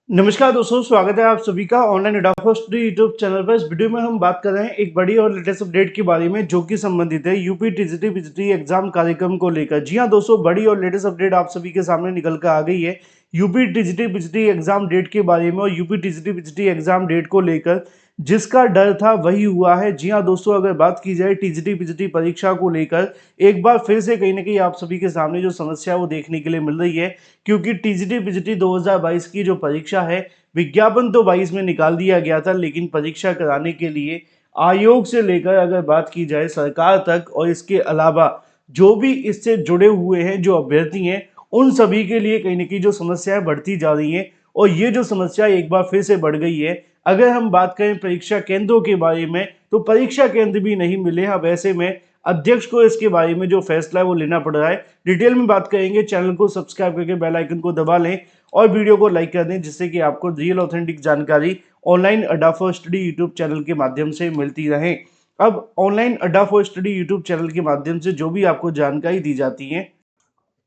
नमस्कार दोस्तों, स्वागत है आप सभी का ऑनलाइन एडाफो स्टडी यूट्यूब चैनल पर। इस वीडियो में हम बात कर रहे हैं एक बड़ी और लेटेस्ट अपडेट के बारे में जो कि संबंधित है यूपी टीजीटी पीजीटी एग्जाम कार्यक्रम को लेकर। जी हां दोस्तों, बड़ी और लेटेस्ट अपडेट आप सभी के सामने निकल कर आ गई है UP TGT PGT exam date के बारे में। और UP TGT PGT exam date को लेकर जिसका डर था वही हुआ है। जी हाँ दोस्तों, अगर बात की जाए टीजीटी पीजीटी परीक्षा को लेकर, एक बार फिर से कहीं ना कहीं आप सभी के सामने जो समस्या है वो देखने के लिए मिल रही है, क्योंकि टीजीटी पीजीटी 2022 की जो परीक्षा है, विज्ञापन तो 22 में निकाल दिया गया था, लेकिन परीक्षा कराने के लिए आयोग से लेकर अगर बात की जाए सरकार तक, और इसके अलावा जो भी इससे जुड़े हुए हैं जो अभ्यर्थी हैं, उन सभी के लिए कहीं ना कहीं जो समस्याएं बढ़ती जा रही हैं। और ये जो समस्या एक बार फिर से बढ़ गई है। अगर हम बात करें परीक्षा केंद्रों के बारे में, तो परीक्षा केंद्र भी नहीं मिले। अब ऐसे में अध्यक्ष को इसके बारे में जो फैसला है वो लेना पड़ रहा है। डिटेल में बात करेंगे, चैनल को सब्सक्राइब करके बेल आइकन को दबा लें और वीडियो को लाइक कर दें, जिससे कि आपको रियल ऑथेंटिक जानकारी ऑनलाइन अड्डा फॉर स्टडी यूट्यूब चैनल के माध्यम से मिलती रहे। अब ऑनलाइन अड्डा फॉर स्टडी यूट्यूब चैनल के माध्यम से जो भी आपको जानकारी दी जाती है,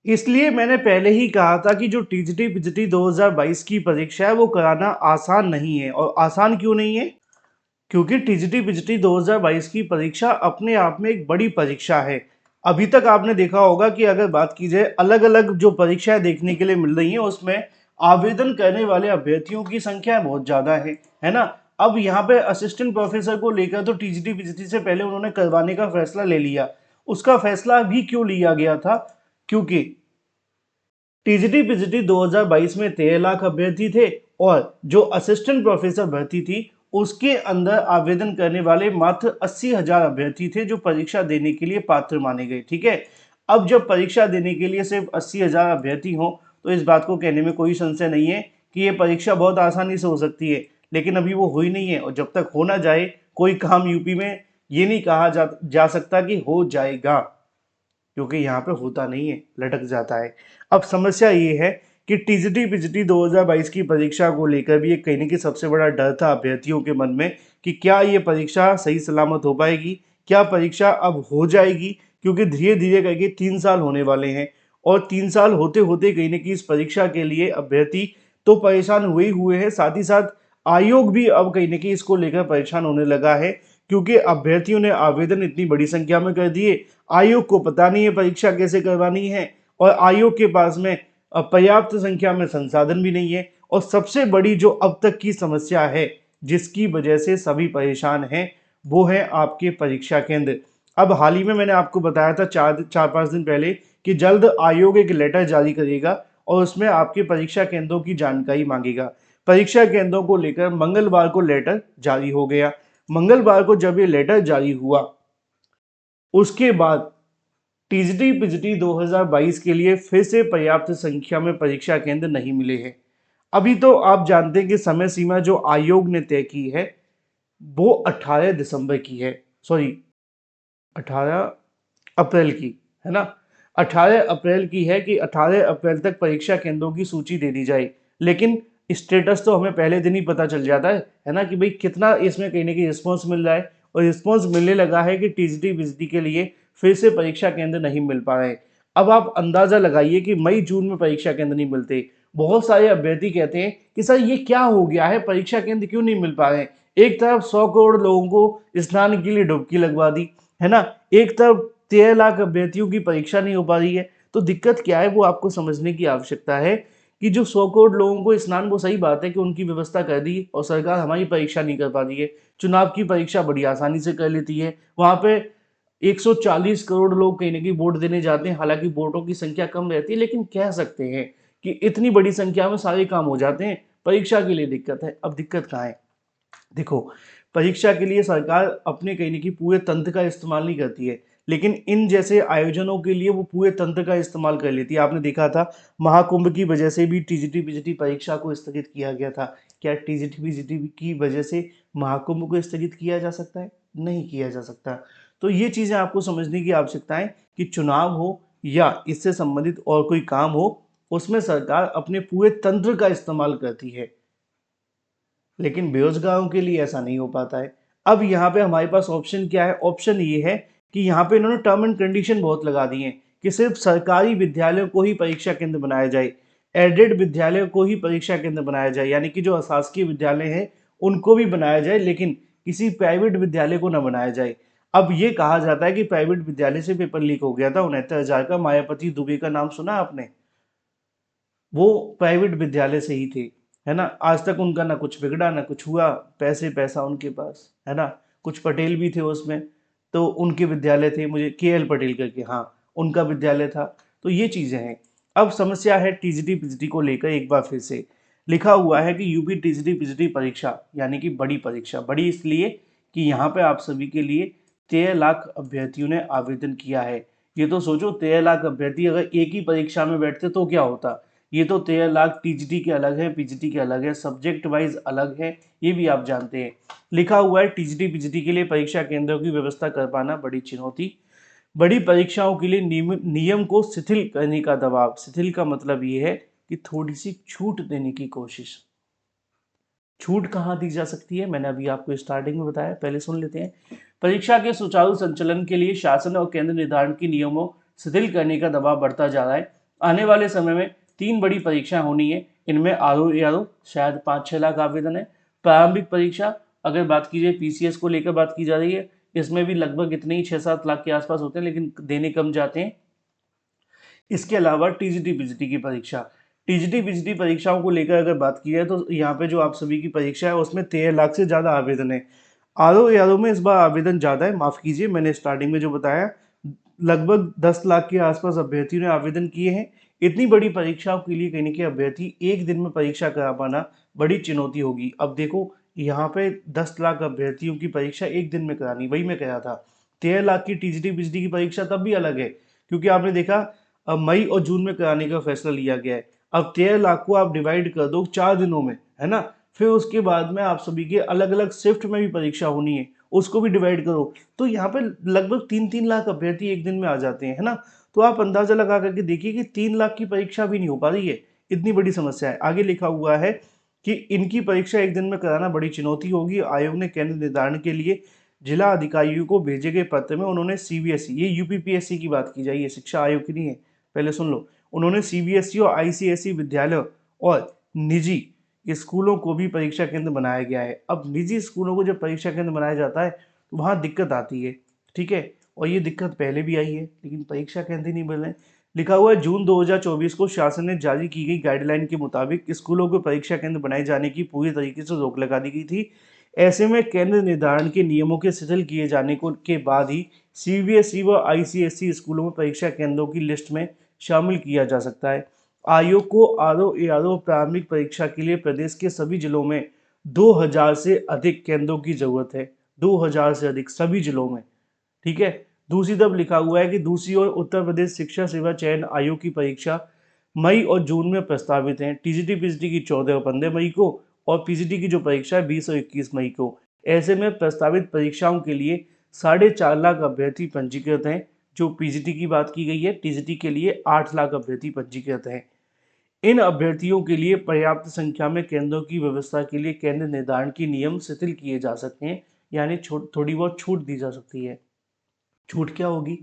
इसलिए मैंने पहले ही कहा था कि जो टीजीटी पीजीटी 2022 की परीक्षा है वो कराना आसान नहीं है। और आसान क्यों नहीं है? क्योंकि टीजीटी पीजीटी 2022 की परीक्षा अपने आप में एक बड़ी परीक्षा है। अभी तक आपने देखा होगा कि अगर बात की जाए, अलग अलग जो परीक्षाएं देखने के लिए मिल रही हैं, उसमें आवेदन करने वाले अभ्यर्थियों की संख्या बहुत ज़्यादा है ना। अब यहाँ पे असिस्टेंट प्रोफेसर को लेकर तो टीजीटी पीजीटी से पहले उन्होंने करवाने का फैसला ले लिया। उसका फैसला भी क्यों लिया गया था? क्योंकि टीजीटी पीजीटी 2022 में 13 लाख अभ्यर्थी थे, और जो असिस्टेंट प्रोफेसर भर्ती थी उसके अंदर आवेदन करने वाले मात्र 80,000 अभ्यर्थी थे जो परीक्षा देने के लिए पात्र माने गए। ठीक है। अब जब परीक्षा देने के लिए सिर्फ 80,000 अभ्यर्थी हों, तो इस बात को कहने में कोई संशय नहीं है कि ये परीक्षा बहुत आसानी से हो सकती है। लेकिन अभी वो हुई नहीं है, और जब तक हो ना जाए कोई काम यूपी में, ये नहीं कहा जा सकता कि हो जाएगा, क्योंकि यहाँ पे होता नहीं है, लटक जाता है। अब समस्या ये है कि टीजीटी पीजीटी 2022 की परीक्षा को लेकर भी एक कहने की सबसे बड़ा डर था अभ्यर्थियों के मन में कि क्या ये परीक्षा सही सलामत हो पाएगी, क्या परीक्षा अब हो जाएगी, क्योंकि धीरे धीरे करके 3 साल होने वाले हैं। और 3 साल होते होते कहीं ना कहीं इस परीक्षा के लिए अभ्यर्थी तो परेशान हुए ही हुए हैं, साथ ही साथ आयोग भी अब कहीं ना कहीं इसको लेकर परेशान होने लगा है, क्योंकि अभ्यर्थियों ने आवेदन इतनी बड़ी संख्या में कर दिए, आयोग को पता नहीं है परीक्षा कैसे करवानी है, और आयोग के पास में पर्याप्त संख्या में संसाधन भी नहीं है। और सबसे बड़ी जो अब तक की समस्या है, जिसकी वजह से सभी परेशान हैं, वो है आपके परीक्षा केंद्र। अब हाल ही में मैंने आपको बताया था 4-5 दिन पहले कि जल्द आयोग एक लेटर जारी करेगा और उसमें आपके परीक्षा केंद्रों की जानकारी मांगेगा। परीक्षा केंद्रों को लेकर मंगलवार को लेटर जारी हो गया। मंगलवार को जब ये लेटर जारी हुआ, उसके बाद टीजीटी पीजीटी 2022 के लिए फिर से पर्याप्त संख्या में परीक्षा केंद्र नहीं मिले हैं। अभी तो आप जानते हैं कि समय सीमा जो आयोग ने तय की है वो 18 दिसंबर की है, सॉरी 18 अप्रैल की, है ना। 18 अप्रैल की है कि 18 अप्रैल तक परीक्षा केंद्रों की सूची दे दी जाए। लेकिन स्टेटस तो हमें पहले दिन ही पता चल जाता है ना, कि भाई कितना इसमें कहीं ना कहीं रिस्पॉन्स मिल रहा है। और रिस्पॉन्स मिलने लगा है कि टीजीटी पीजीटी के लिए फिर से परीक्षा केंद्र नहीं मिल पा रहे हैं। अब आप अंदाजा लगाइए कि मई जून में परीक्षा केंद्र नहीं मिलते। बहुत सारे अभ्यर्थी कहते हैं कि सर ये क्या हो गया है, परीक्षा केंद्र क्यों नहीं मिल पा रहे हैं। एक तरफ 100 करोड़ लोगों को स्नान के लिए डुबकी लगवा दी, है ना। एक तरफ 13 लाख अभ्यर्थियों की परीक्षा नहीं हो पा रही है। तो दिक्कत क्या है वो आपको समझने की आवश्यकता है, कि जो 100 करोड़ लोगों को स्नान, वो सही बात है कि उनकी व्यवस्था कर दी, और सरकार हमारी परीक्षा नहीं कर पा रही है। चुनाव की परीक्षा बड़ी आसानी से कर लेती है। वहां पे 140 करोड़ लोग कहीं ना कहीं वोट देने जाते हैं, हालांकि वोटों की संख्या कम रहती है, लेकिन कह सकते हैं कि इतनी बड़ी संख्या में सारे काम हो जाते हैं। परीक्षा के लिए दिक्कत है। अब दिक्कत कहाँ है? देखो, परीक्षा के लिए सरकार अपने कहीं ना कहीं पूरे तंत्र का इस्तेमाल नहीं करती है, लेकिन इन जैसे आयोजनों के लिए वो पूरे तंत्र का इस्तेमाल कर लेती है। आपने देखा था महाकुंभ की वजह से भी टीजीटी पीजीटी परीक्षा को स्थगित किया गया था। क्या टीजीटी पीजीटी की वजह से महाकुंभ को स्थगित किया जा सकता है? नहीं किया जा सकता। तो ये चीज़ें आपको समझने की आवश्यकता है कि चुनाव हो या इससे संबंधित और कोई काम हो, उसमें सरकार अपने पूरे तंत्र का इस्तेमाल करती है, लेकिन बेरोजगारों के लिए ऐसा नहीं हो पाता है। अब यहाँ पे हमारे पास ऑप्शन क्या है? ऑप्शन ये है कि यहाँ पे इन्होंने टर्म एंड कंडीशन बहुत लगा दी हैं कि सिर्फ सरकारी विद्यालयों को ही परीक्षा केंद्र बनाया जाए। एडेड विद्यालय को ही परीक्षा केंद्र बनाया जाए, यानी कि जो अशासकीय विद्यालय हैं उनको भी बनाया जाए, लेकिन किसी प्राइवेट विद्यालय को न बनाया जाए। अब ये कहा जाता है कि प्राइवेट विद्यालय से पेपर लीक हो गया था 69,000 का। मायावती दुबे का नाम सुना आपने? वो प्राइवेट विद्यालय से ही थे, है ना। आज तक उनका ना कुछ बिगड़ा ना कुछ हुआ, पैसे पैसा उनके पास, है ना। कुछ पटेल भी थे उसमें, तो उनके विद्यालय थे, मुझे KL पटेल करके, हाँ, उनका विद्यालय था। तो ये चीज़ें हैं। अब समस्या है टीजीटी पीजीटी को लेकर। एक बार फिर से लिखा हुआ है कि यूपी टीजीटी पीजीटी परीक्षा, यानी कि बड़ी परीक्षा, बड़ी इसलिए कि यहाँ पे आप सभी के लिए 13 लाख अभ्यर्थियों ने आवेदन किया है। ये तो सोचो, 13 लाख अभ्यर्थी अगर एक ही परीक्षा में बैठते तो क्या होता। ये तो 13 लाख टीजीटी के अलग है, पीजीटी के अलग है, सब्जेक्ट वाइज अलग है, ये भी आप जानते हैं। लिखा हुआ है टीजीटी पीजीटी के लिए परीक्षा केंद्रों की व्यवस्था कर पाना बड़ी चुनौती। बड़ी परीक्षाओं के लिए नियम को शिथिल करने का दबाव। शिथिल का मतलब ये है कि थोड़ी सी छूट देने की कोशिश। छूट कहाँ दी जा सकती है, मैंने अभी आपको स्टार्टिंग में बताया, पहले सुन लेते हैं। परीक्षा के सुचारू संचालन के लिए शासन और केंद्र निर्धारण की नियमों शिथिल करने का दबाव बढ़ता जा रहा है। आने वाले समय में 3 बड़ी परीक्षाएं होनी है। इनमें आरओ शायद 5-6 लाख आवेदन है। प्रारंभिक परीक्षा अगर बात की जाए, पीसीएस को लेकर बात की जा रही है, इसमें भी लगभग इतने ही 6-7 लाख के आसपास होते हैं, लेकिन देने कम जाते हैं। इसके अलावा टीजीटी पीजीटी की परीक्षा, टीजीटी पीजीटी परीक्षाओं को लेकर अगर बात की जाए तो यहाँ पे जो आप सभी की परीक्षा है उसमें 13 लाख से ज़्यादा आवेदन है। आरओ में इस बार आवेदन ज़्यादा है, माफ़ कीजिए, मैंने स्टार्टिंग में जो बताया, लगभग 10 लाख के आसपास अभ्यर्थियों ने आवेदन किए हैं। इतनी बड़ी परीक्षाओं के लिए कहीं ना कहीं अभ्यर्थी एक दिन में परीक्षा करा पाना बड़ी चुनौती होगी। अब देखो, यहाँ पे 10 लाख अभ्यर्थियों की परीक्षा एक दिन में करानी, वही मैं कहा था। 13 लाख की टीजीटी पीजीटी की परीक्षा तब भी अलग है, क्योंकि आपने देखा अब मई और जून में कराने का फैसला लिया गया है। अब 13 लाख को आप डिवाइड कर दो 4 दिनों में, है ना। फिर उसके बाद में आप सभी के अलग अलग शिफ्ट में भी परीक्षा होनी है, उसको भी डिवाइड करो, तो यहाँ पे लगभग 3-3 लाख अभ्यर्थी एक दिन में आ जाते हैं, है ना। तो आप अंदाजा लगा करके देखिए कि 3 लाख की परीक्षा भी नहीं हो पा रही है। इतनी बड़ी समस्या है। आगे लिखा हुआ है कि इनकी परीक्षा एक दिन में कराना बड़ी चुनौती होगी। आयोग ने केंद्र निर्धारण के लिए जिला अधिकारियों को भेजे गए पत्र में उन्होंने सीबीएसई, ये यूपीपीएससी की बात की जाए, ये शिक्षा आयोग की नहीं है, पहले सुन लो, उन्होंने सीबीएसई और आईसीएसई विद्यालय और निजी स्कूलों को भी परीक्षा केंद्र बनाया गया है। अब निजी स्कूलों को जब परीक्षा केंद्र बनाया जाता है तो वहाँ दिक्कत आती है, ठीक है, और ये दिक्कत पहले भी आई है, लेकिन परीक्षा केंद्र ही नहीं बन रहे। लिखा हुआ है जून 2024 को शासन ने जारी की गई गाइडलाइन के मुताबिक स्कूलों को परीक्षा केंद्र बनाए जाने की पूरी तरीके से रोक लगा दी गई थी। ऐसे में केंद्र निर्धारण के नियमों के शिथिल किए जाने को के बाद ही सीबीएसई व आईसीएसई स्कूलों में परीक्षा केंद्रों की लिस्ट में शामिल किया जा सकता है। आयोग को आरओ प्रारंभिक परीक्षा के लिए प्रदेश के सभी जिलों में 2000 से अधिक केंद्रों की जरूरत है। 2000 से अधिक सभी जिलों में, ठीक है। दूसरी तरफ लिखा हुआ है कि दूसरी ओर उत्तर प्रदेश शिक्षा सेवा चयन आयोग की परीक्षा मई और जून में प्रस्तावित है। टीजीटी पीजीटी की 14 और 15 मई को, और पीजीटी की जो परीक्षा है 20 और 21 मई को। ऐसे में प्रस्तावित परीक्षाओं के लिए 4.5 लाख अभ्यर्थी पंजीकृत हैं। जो पीजीटी की बात की गई है, टीजीटी के लिए 8 लाख अभ्यर्थी पंजीकृत हैं। इन अभ्यर्थियों के लिए पर्याप्त संख्या में केंद्रों की व्यवस्था के लिए केंद्र निर्धारण की नियम शिथिल किए जा सकते हैं, यानी थोड़ी बहुत छूट दी जा सकती है। छूट क्या होगी?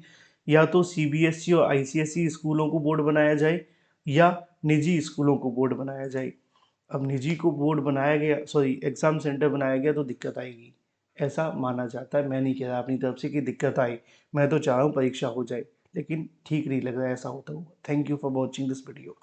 या तो सीबीएसई और आईसीएसई स्कूलों को बोर्ड बनाया जाए, या निजी स्कूलों को बोर्ड बनाया जाए। अब निजी को बोर्ड बनाया गया, सॉरी, एग्जाम सेंटर बनाया गया तो दिक्कत आएगी, ऐसा माना जाता है। मैं नहीं कह रहा अपनी तरफ से कि दिक्कत आए, मैं तो चाह रहा हूँ परीक्षा हो जाए, लेकिन ठीक नहीं लग रहा है ऐसा होता हुआ। Thank you for watching this video.